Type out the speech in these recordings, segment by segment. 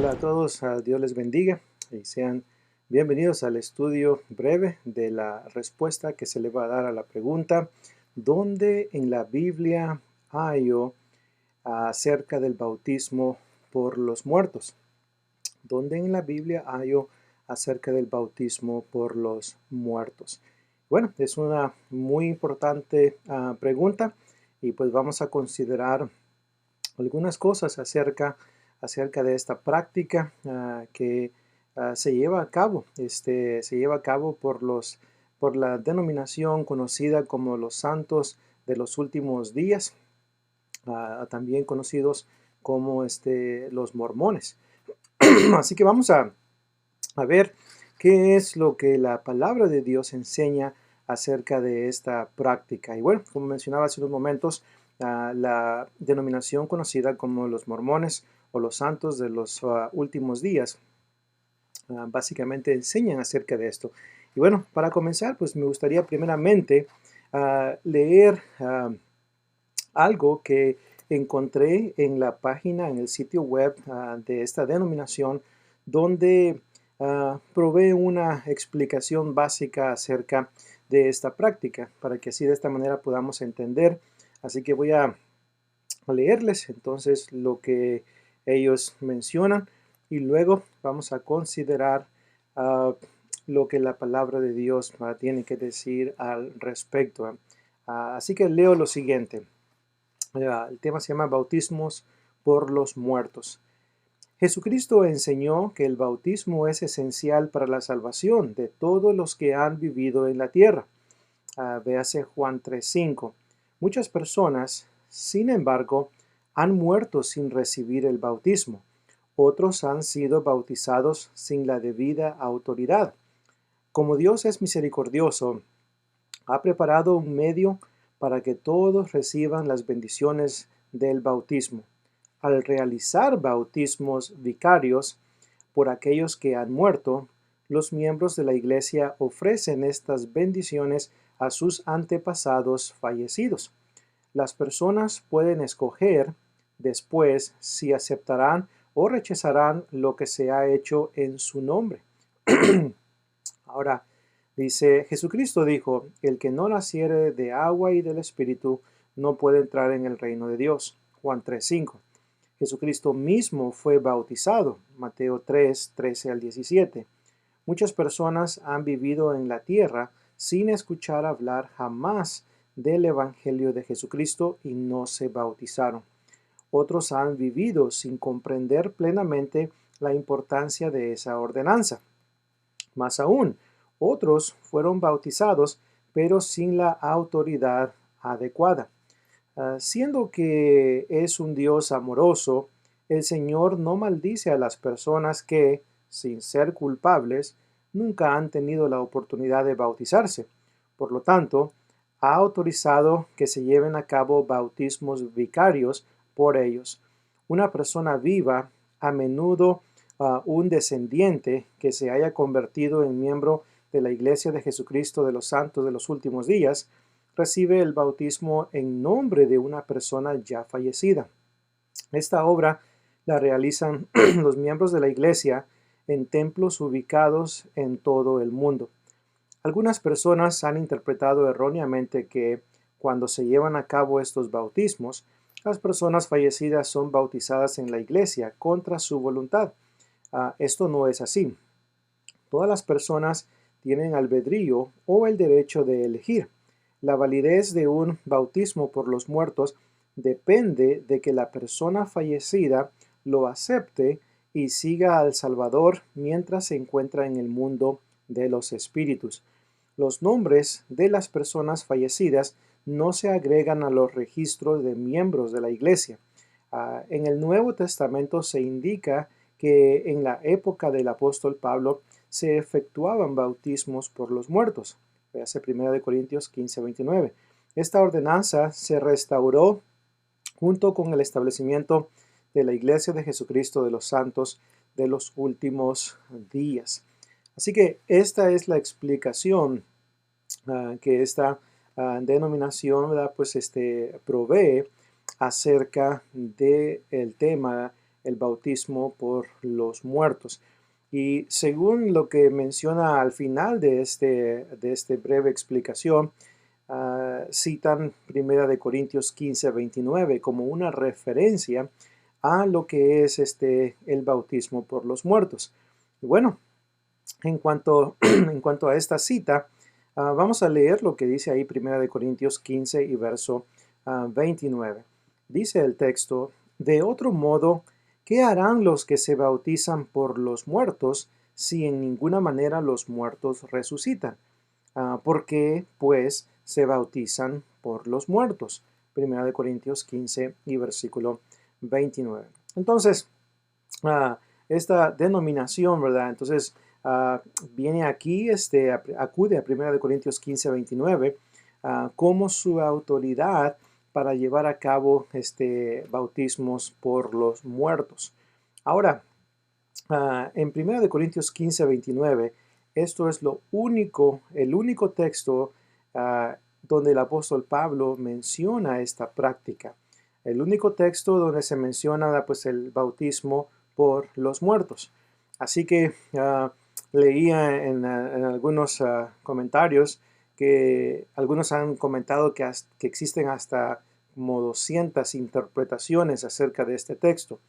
Hola a todos, Dios les bendiga y sean bienvenidos al estudio breve de la respuesta que se le va a dar a la pregunta: ¿dónde en la Biblia hay acerca del bautismo por los muertos? ¿Dónde en la Biblia hay acerca del bautismo por los muertos? Bueno, es una muy importante pregunta y pues vamos a considerar algunas cosas acerca de esta práctica que se lleva a cabo. Se lleva a cabo por la denominación conocida como los santos de los últimos días, también conocidos como los mormones. Así que vamos a ver qué es lo que la palabra de Dios enseña acerca de esta práctica. Y bueno, como mencionaba hace unos momentos, la denominación conocida como los mormones o los santos de los últimos días básicamente enseñan acerca de esto. Y bueno, para comenzar, pues me gustaría primeramente leer algo que encontré en la página, en el sitio web de esta denominación, donde provee una explicación básica acerca de esta práctica, para que así de esta manera podamos entender. Así que voy a leerles entonces lo que ellos mencionan y luego vamos a considerar lo que la palabra de Dios tiene que decir al respecto. Así que leo lo siguiente. El tema se llama Bautismos por los muertos. Jesucristo enseñó que el bautismo es esencial para la salvación de todos los que han vivido en la tierra. Véase Juan 3:5. Muchas personas, sin embargo, han muerto sin recibir el bautismo. Otros han sido bautizados sin la debida autoridad. Como Dios es misericordioso, ha preparado un medio para que todos reciban las bendiciones del bautismo. Al realizar bautismos vicarios por aquellos que han muerto, los miembros de la Iglesia ofrecen estas bendiciones a sus antepasados fallecidos. Las personas pueden escoger después si aceptarán o rechazarán lo que se ha hecho en su nombre. Ahora, dice, Jesucristo dijo, el que no naciere de agua y del Espíritu no puede entrar en el reino de Dios. Juan 3:5. Jesucristo mismo fue bautizado. Mateo 3:13 al 17. Muchas personas han vivido en la tierra sin escuchar hablar jamás del Evangelio de Jesucristo y no se bautizaron. Otros han vivido sin comprender plenamente la importancia de esa ordenanza. Más aún, otros fueron bautizados, pero sin la autoridad adecuada. Siendo que es un Dios amoroso, el Señor no maldice a las personas que, sin ser culpables, nunca han tenido la oportunidad de bautizarse. Por lo tanto, ha autorizado que se lleven a cabo bautismos vicarios por ellos. Una persona viva, a menudo un descendiente que se haya convertido en miembro de la Iglesia de Jesucristo de los Santos de los Últimos Días, recibe el bautismo en nombre de una persona ya fallecida. Esta obra la realizan los miembros de la Iglesia en templos ubicados en todo el mundo. Algunas personas han interpretado erróneamente que cuando se llevan a cabo estos bautismos, las personas fallecidas son bautizadas en la Iglesia contra su voluntad. Esto no es así. Todas las personas tienen albedrío o el derecho de elegir. La validez de un bautismo por los muertos depende de que la persona fallecida lo acepte y siga al Salvador mientras se encuentra en el mundo de los espíritus. Los nombres de las personas fallecidas no se agregan a los registros de miembros de la Iglesia. En el Nuevo Testamento se indica que en la época del apóstol Pablo se efectuaban bautismos por los muertos. Véase 1 Corintios 15:29. Esta ordenanza se restauró junto con el establecimiento de la Iglesia de Jesucristo de los Santos de los últimos días. Así que esta es la explicación que esta denominación, ¿verdad? Pues provee acerca del tema el bautismo por los muertos. Y según lo que menciona al final de este breve explicación, citan 1 Corintios 15:29 como una referencia a lo que es el bautismo por los muertos. Y bueno, en cuanto a esta cita, vamos a leer lo que dice ahí 1 Corintios 15 y verso 29. Dice el texto: de otro modo, ¿qué harán los que se bautizan por los muertos si en ninguna manera los muertos resucitan? ¿Por qué, pues, se bautizan por los muertos? 1 Corintios 15 y versículo 29. Entonces, esta denominación, ¿verdad? Entonces, viene aquí, acude a 1 Corintios 15:29 como su autoridad para llevar a cabo bautismos por los muertos. Ahora, en 1 Corintios 15:29, esto es el único texto donde el apóstol Pablo menciona esta práctica. El único texto donde se menciona pues, el bautismo por los muertos. Así que leía en algunos comentarios que algunos han comentado que existen hasta como 200 interpretaciones acerca de este texto.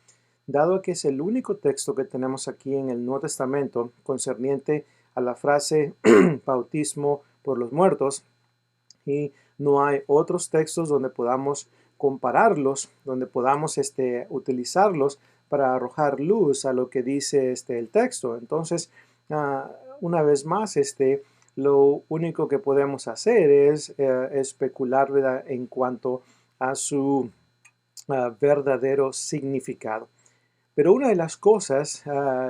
Dado que es el único texto que tenemos aquí en el Nuevo Testamento concerniente a la frase bautismo por los muertos, y no hay otros textos donde podamos compararlos, donde podamos utilizarlos para arrojar luz a lo que dice el texto. Entonces, una vez más, lo único que podemos hacer es especular, ¿verdad?, en cuanto a su verdadero significado. Pero una de las cosas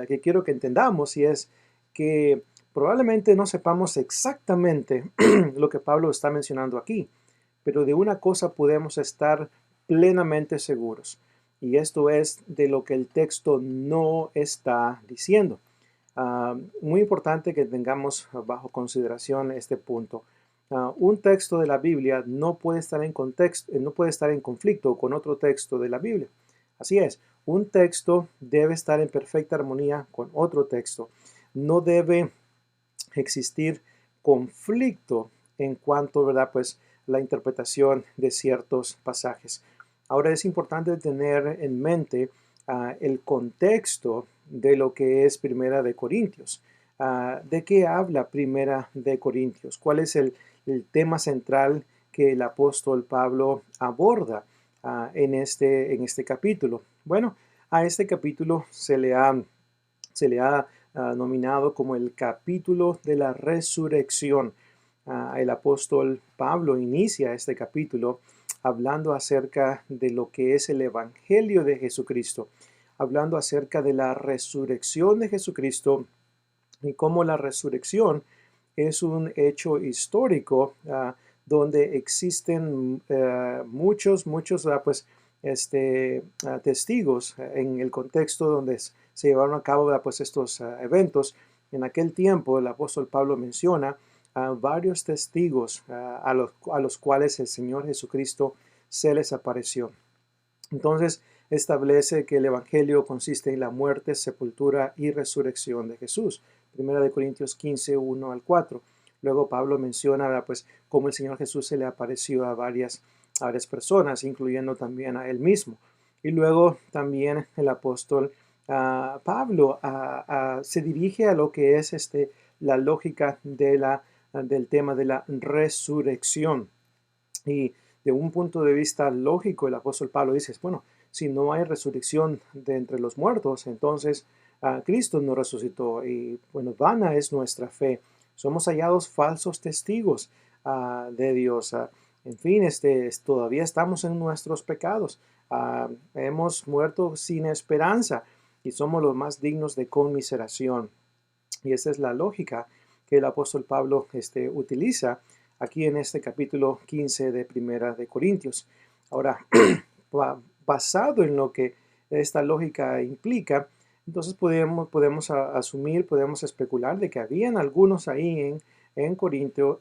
que quiero que entendamos y es que probablemente no sepamos exactamente lo que Pablo está mencionando aquí, pero de una cosa podemos estar plenamente seguros, y esto es de lo que el texto no está diciendo. Muy importante que tengamos bajo consideración este punto. Un texto de la Biblia no puede estar en no puede estar en conflicto con otro texto de la Biblia. Así es, un texto debe estar en perfecta armonía con otro texto. No debe existir conflicto en cuanto, ¿verdad?, pues la interpretación de ciertos pasajes. Ahora es importante tener en mente el contexto de lo que es Primera de Corintios. ¿De qué habla Primera de Corintios? ¿Cuál es el tema central que el apóstol Pablo aborda en este capítulo? Bueno, a este capítulo se le ha nominado como el capítulo de la resurrección. El apóstol Pablo inicia este capítulo hablando acerca de lo que es el Evangelio de Jesucristo, hablando acerca de la resurrección de Jesucristo y cómo la resurrección es un hecho histórico donde existen muchos pues, testigos en el contexto donde se llevaron a cabo pues, estos eventos. En aquel tiempo el apóstol Pablo menciona varios testigos a los cuales el Señor Jesucristo se les apareció. Entonces establece que el Evangelio consiste en la muerte, sepultura y resurrección de Jesús. 1 Corintios 15:1 al 4. Luego Pablo menciona pues cómo el Señor Jesús se le apareció a varias personas, incluyendo también a él mismo. Y luego también el apóstol Pablo se dirige a lo que es la lógica del tema de la resurrección. Y de un punto de vista lógico, el apóstol Pablo dice, bueno, si no hay resurrección de entre los muertos, entonces Cristo no resucitó y bueno, vana es nuestra fe. Somos hallados falsos testigos de Dios. En fin, todavía estamos en nuestros pecados. Hemos muerto sin esperanza y somos los más dignos de conmiseración. Y esa es la lógica que el apóstol Pablo utiliza aquí en este capítulo 15 de Primera de Corintios. Ahora, basado en lo que esta lógica implica, entonces podemos asumir, podemos especular de que habían algunos ahí en Corinto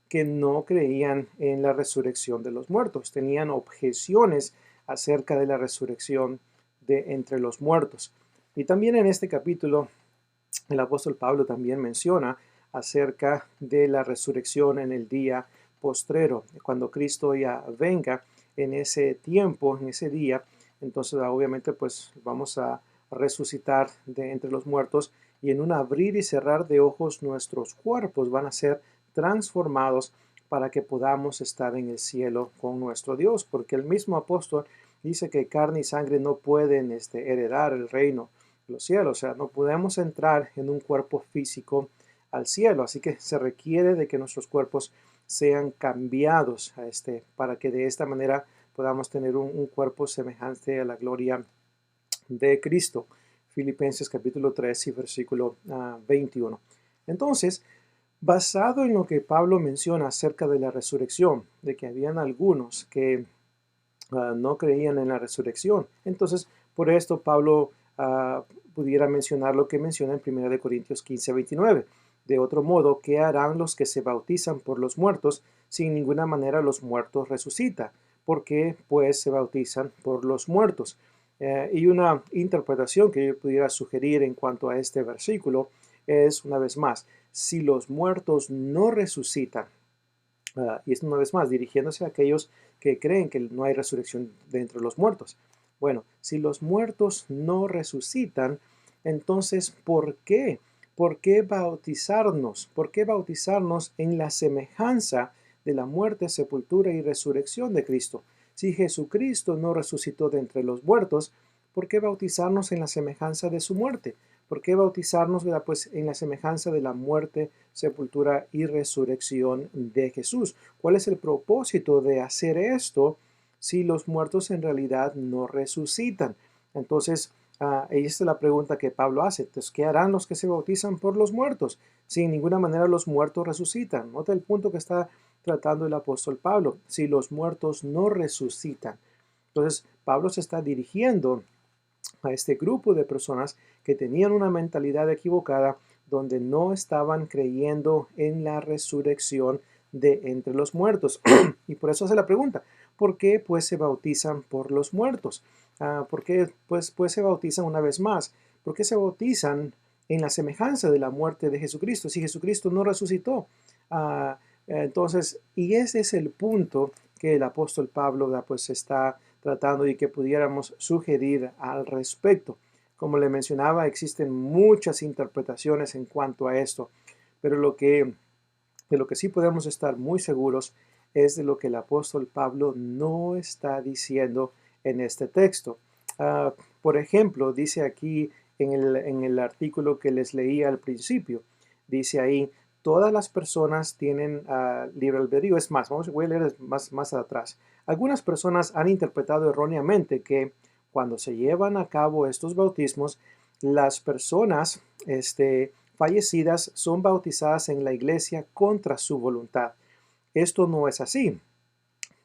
que no creían en la resurrección de los muertos, tenían objeciones acerca de la resurrección de entre los muertos. Y también en este capítulo el apóstol Pablo también menciona acerca de la resurrección en el día postrero, cuando Cristo ya venga en ese tiempo, en ese día. Entonces obviamente pues vamos a resucitar de entre los muertos y en un abrir y cerrar de ojos nuestros cuerpos van a ser transformados para que podamos estar en el cielo con nuestro Dios, porque el mismo apóstol dice que carne y sangre no pueden heredar el reino de los cielos, o sea, no podemos entrar en un cuerpo físico al cielo, así que se requiere de que nuestros cuerpos sean cambiados para que de esta manera podamos tener un cuerpo semejante a la gloria de Cristo. Filipenses capítulo 3 y versículo 21. Entonces, basado en lo que Pablo menciona acerca de la resurrección, de que habían algunos que no creían en la resurrección, entonces por esto Pablo pudiera mencionar lo que menciona en 1 Corintios 15, 29. De otro modo, ¿qué harán los que se bautizan por los muertos? Si en ninguna manera los muertos resucitan. ¿Por qué pues se bautizan por los muertos? Y una interpretación que yo pudiera sugerir en cuanto a este versículo es, una vez más, si los muertos no resucitan, y es una vez más dirigiéndose a aquellos que creen que no hay resurrección de entre los muertos. Bueno, si los muertos no resucitan, entonces, ¿por qué? ¿Por qué bautizarnos? ¿Por qué bautizarnos en la semejanza de la muerte, sepultura y resurrección de Cristo? Si Jesucristo no resucitó de entre los muertos, ¿por qué bautizarnos en la semejanza de su muerte? ¿Por qué bautizarnos, ¿verdad? Pues en la semejanza de la muerte, sepultura y resurrección de Jesús? ¿Cuál es el propósito de hacer esto si los muertos en realidad no resucitan? Entonces, esta es la pregunta que Pablo hace. Entonces, ¿qué harán los que se bautizan por los muertos? Si en ninguna manera los muertos resucitan. Nota el punto que está tratando el apóstol Pablo. Si los muertos no resucitan. Entonces, Pablo se está dirigiendo a este grupo de personas que tenían una mentalidad equivocada donde no estaban creyendo en la resurrección de entre los muertos. Y por eso hace la pregunta, ¿por qué pues se bautizan por los muertos? ¿Por qué pues se bautizan una vez más? ¿Por qué se bautizan en la semejanza de la muerte de Jesucristo si Jesucristo no resucitó? Entonces, y ese es el punto que el apóstol Pablo pues está tratando y que pudiéramos sugerir al respecto. Como le mencionaba, existen muchas interpretaciones en cuanto a esto, pero de lo que sí podemos estar muy seguros es de lo que el apóstol Pablo no está diciendo en este texto. Por ejemplo, dice aquí en el artículo que les leí al principio, dice ahí, todas las personas tienen libre albedrío. Es más, voy a leer más atrás. Algunas personas han interpretado erróneamente que cuando se llevan a cabo estos bautismos, las personas fallecidas son bautizadas en la iglesia contra su voluntad. Esto no es así.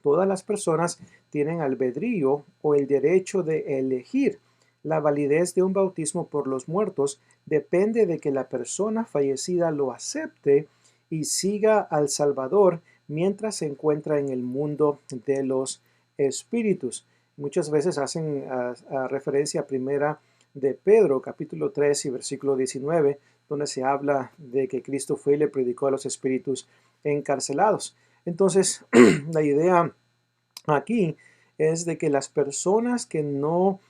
Todas las personas tienen albedrío o el derecho de elegir. La validez de un bautismo por los muertos depende de que la persona fallecida lo acepte y siga al Salvador mientras se encuentra en el mundo de los espíritus. Muchas veces hacen referencia a primera de Pedro, capítulo 3 y versículo 19, donde se habla de que Cristo fue y le predicó a los espíritus encarcelados. Entonces, la idea aquí es de que las personas que no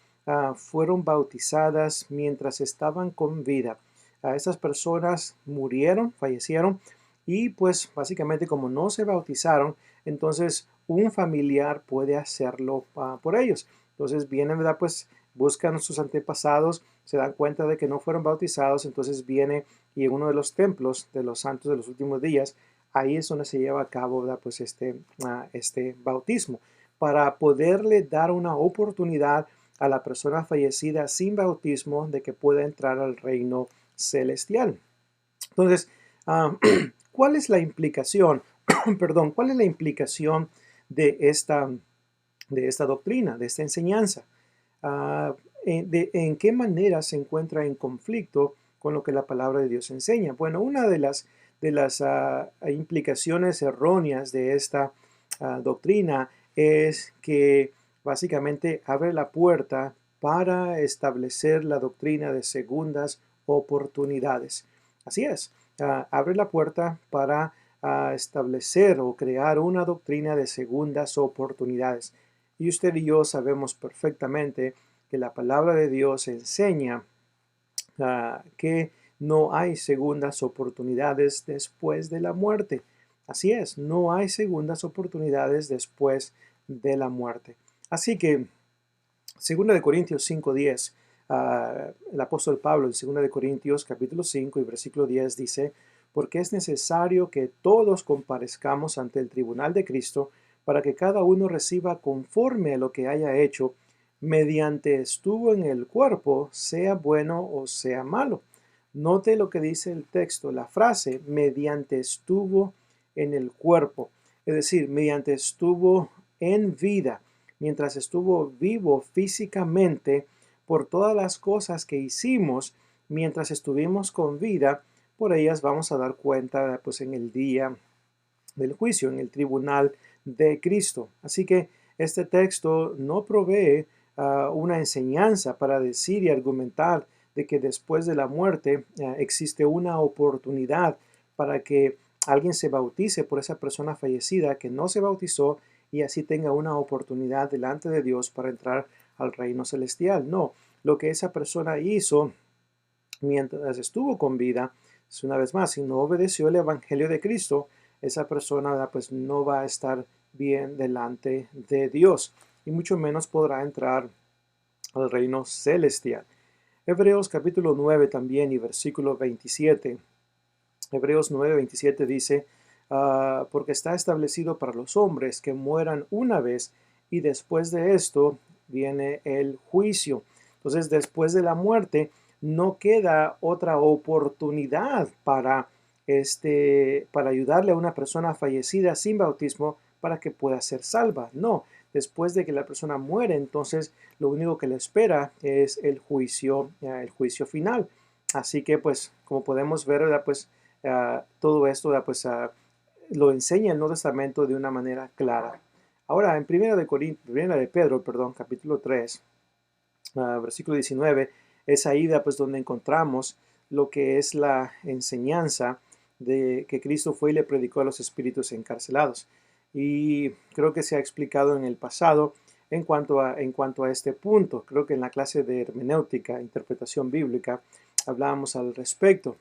fueron bautizadas mientras estaban con vida, estas personas murieron, fallecieron, y pues básicamente como no se bautizaron, entonces un familiar puede hacerlo por ellos. Entonces vienen, ¿verdad? Pues buscan sus antepasados, se dan cuenta de que no fueron bautizados, entonces viene y en uno de los templos de los santos de los últimos días, ahí es donde se lleva a cabo, ¿verdad? Pues este bautismo, para poderle dar una oportunidad a la persona fallecida sin bautismo de que pueda entrar al reino celestial. Entonces, ¿cuál es la implicación? Perdón, ¿cuál es la implicación de esta doctrina, de esta enseñanza? ¿En qué manera se encuentra en conflicto con lo que la palabra de Dios enseña? Bueno, una de las implicaciones erróneas de esta doctrina es que básicamente abre la puerta para establecer la doctrina de segundas oportunidades. Así es, abre la puerta para establecer o crear una doctrina de segundas oportunidades. Y usted y yo sabemos perfectamente que la palabra de Dios enseña que no hay segundas oportunidades después de la muerte. Así es, no hay segundas oportunidades después de la muerte. Así que, 2 de Corintios 5:10, el apóstol Pablo en 2 de Corintios capítulo 5 y versículo 10 dice, porque es necesario que todos comparezcamos ante el tribunal de Cristo para que cada uno reciba conforme a lo que haya hecho, mediante estuvo en el cuerpo, sea bueno o sea malo. Note lo que dice el texto, la frase, mediante estuvo en el cuerpo, es decir, mediante estuvo en vida, mientras estuvo vivo físicamente por todas las cosas que hicimos mientras estuvimos con vida, por ellas vamos a dar cuenta pues en el día del juicio, en el tribunal de Cristo. Así que este texto no provee una enseñanza para decir y argumentar de que después de la muerte existe una oportunidad para que alguien se bautice por esa persona fallecida que no se bautizó y así tenga una oportunidad delante de Dios para entrar al reino celestial. No, lo que esa persona hizo mientras estuvo con vida, es una vez más, si no obedeció el evangelio de Cristo, esa persona pues no va a estar bien delante de Dios y mucho menos podrá entrar al reino celestial. Hebreos capítulo 9 también y versículo 27. Hebreos 9:27 dice, porque está establecido para los hombres que mueran una vez y después de esto viene el juicio. Entonces, después de la muerte, no queda otra oportunidad para ayudarle a una persona fallecida sin bautismo para que pueda ser salva. No, después de que la persona muere, entonces lo único que le espera es el juicio final. Así que, pues, como podemos ver, ¿verdad? Pues, todo esto pues, lo enseña el Nuevo Testamento de una manera clara. Ahora, en Primera de Pedro, perdón, capítulo 3, versículo 19, es ahí pues, donde encontramos lo que es la enseñanza de que Cristo fue y le predicó a los espíritus encarcelados. Y creo que se ha explicado en el pasado en cuanto a este punto. Creo que en la clase de hermenéutica, interpretación bíblica, hablábamos al respecto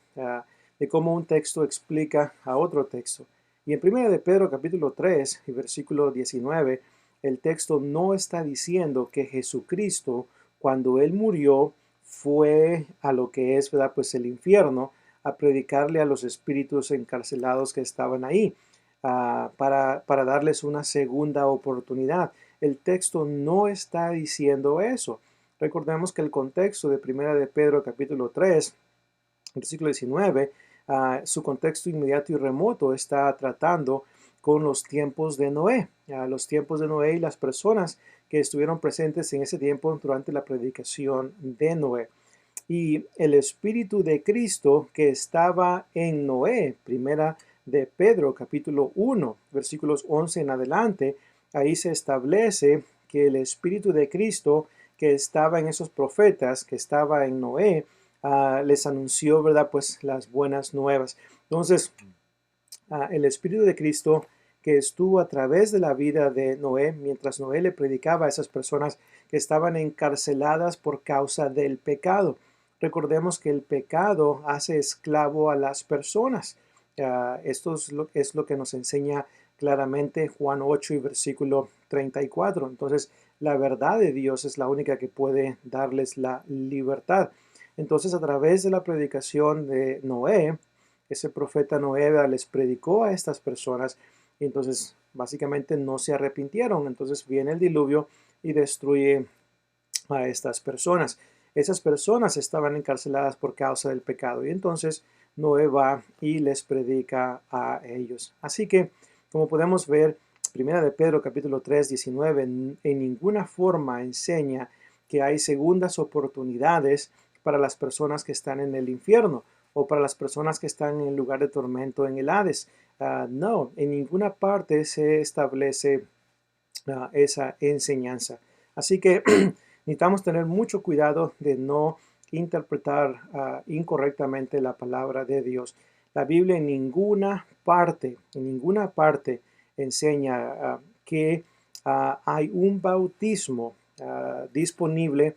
de cómo un texto explica a otro texto. Y en 1 de Pedro capítulo 3 y versículo 19, el texto no está diciendo que Jesucristo, cuando Él murió, fue a lo que es, ¿verdad? Pues el infierno, a predicarle a los espíritus encarcelados que estaban ahí, para darles una segunda oportunidad. El texto no está diciendo eso. Recordemos que el contexto de 1 de Pedro capítulo 3, versículo 19, su contexto inmediato y remoto está tratando con los tiempos de Noé, los tiempos de Noé y las personas que estuvieron presentes en ese tiempo durante la predicación de Noé. Y el Espíritu de Cristo que estaba en Noé, primera de Pedro capítulo 1, versículos 11 en adelante, ahí se establece que el Espíritu de Cristo que estaba en esos profetas, que estaba en Noé, les anunció, ¿verdad? Pues las buenas nuevas. Entonces, el Espíritu de Cristo que estuvo a través de la vida de Noé, mientras Noé le predicaba a esas personas que estaban encarceladas por causa del pecado. Recordemos que el pecado hace esclavo a las personas. Esto es lo que nos enseña claramente Juan 8 y versículo 34. Entonces, la verdad de Dios es la única que puede darles la libertad. Entonces, a través de la predicación de Noé, ese profeta Noé les predicó a estas personas y entonces básicamente no se arrepintieron. Entonces viene el diluvio y destruye a estas personas. Esas personas estaban encarceladas por causa del pecado y entonces Noé va y les predica a ellos. Así que, como podemos ver, Primera de Pedro capítulo 3, 19, en ninguna forma enseña que hay segundas oportunidades para las personas que están en el infierno o para las personas que están en el lugar de tormento en el Hades. No, en ninguna parte se establece esa enseñanza. Así que necesitamos tener mucho cuidado de no interpretar incorrectamente la palabra de Dios. La Biblia en ninguna parte enseña que hay un bautismo disponible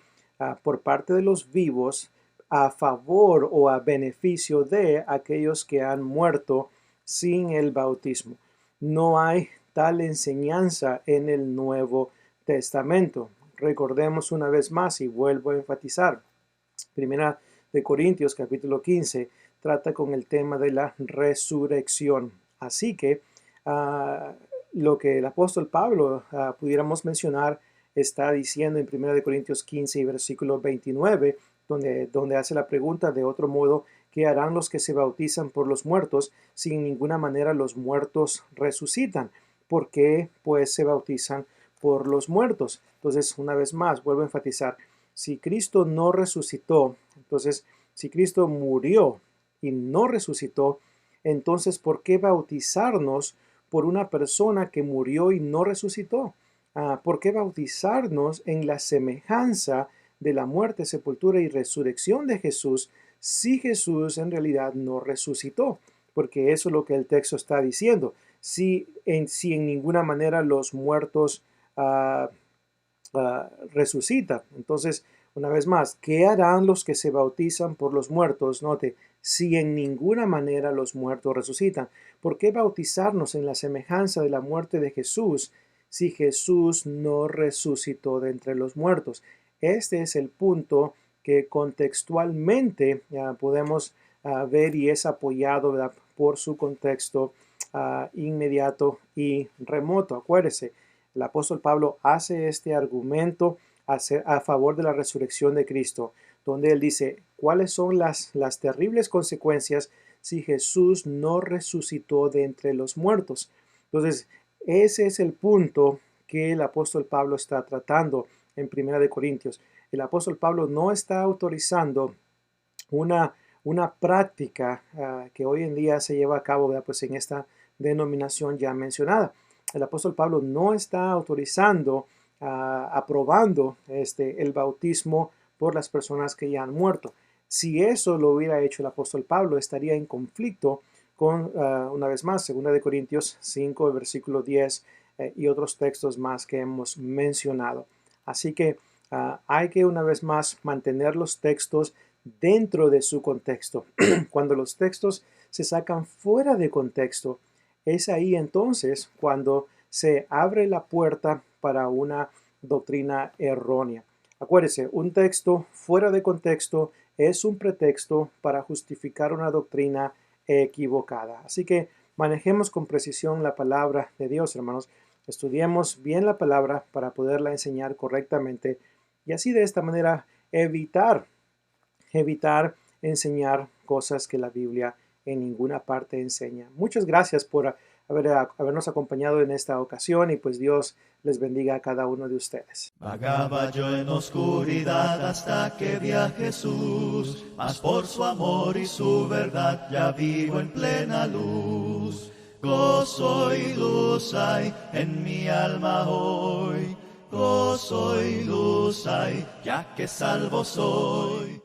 por parte de los vivos a favor o a beneficio de aquellos que han muerto sin el bautismo. No hay tal enseñanza en el Nuevo Testamento. Recordemos una vez más y vuelvo a enfatizar. Primera de Corintios capítulo 15 trata con el tema de la resurrección. Así que lo que el apóstol Pablo pudiéramos mencionar está diciendo en 1 Corintios 15 y versículo 29, donde hace la pregunta de otro modo: ¿qué harán los que se bautizan por los muertos? Si en ninguna manera los muertos resucitan. ¿Por qué pues se bautizan por los muertos? Entonces, una vez más, vuelvo a enfatizar, si Cristo no resucitó, entonces, si Cristo murió y no resucitó, entonces, ¿por qué bautizarnos por una persona que murió y no resucitó? ¿Por qué bautizarnos en la semejanza de la muerte, sepultura y resurrección de Jesús si Jesús en realidad no resucitó? Porque eso es lo que el texto está diciendo. Si en ninguna manera los muertos resucitan. Entonces, una vez más, ¿qué harán los que se bautizan por los muertos? Note, si en ninguna manera los muertos resucitan. ¿Por qué bautizarnos en la semejanza de la muerte de Jesús si Jesús no resucitó de entre los muertos? Este es el punto que contextualmente podemos ver y es apoyado, ¿verdad?, por su contexto inmediato y remoto. Acuérdese, el apóstol Pablo hace este argumento a favor de la resurrección de Cristo, donde él dice, ¿cuáles son las terribles consecuencias si Jesús no resucitó de entre los muertos? Entonces, ese es el punto que el apóstol Pablo está tratando en 1 Corintios. El apóstol Pablo no está autorizando una práctica que hoy en día se lleva a cabo, ¿verdad?, pues en esta denominación ya mencionada. El apóstol Pablo no está autorizando, aprobando el bautismo por las personas que ya han muerto. Si eso lo hubiera hecho el apóstol Pablo, estaría en conflicto con, una vez más, 2 Corintios 5, versículo 10 y otros textos más que hemos mencionado. Así que hay que, una vez más, mantener los textos dentro de su contexto. Cuando los textos se sacan fuera de contexto, es ahí entonces cuando se abre la puerta para una doctrina errónea. Acuérdese, un texto fuera de contexto es un pretexto para justificar una doctrina equivocada. Así que manejemos con precisión la palabra de Dios, hermanos. Estudiemos bien la palabra para poderla enseñar correctamente y así de esta manera evitar enseñar cosas que la Biblia en ninguna parte enseña. Muchas gracias por habernos acompañado en esta ocasión y pues Dios les bendiga a cada uno de ustedes. Vagaba yo en oscuridad hasta que vi a Jesús, mas por su amor y su verdad ya vivo en plena luz. Gozo y luz hay en mi alma hoy, gozo y luz hay ya que salvo soy.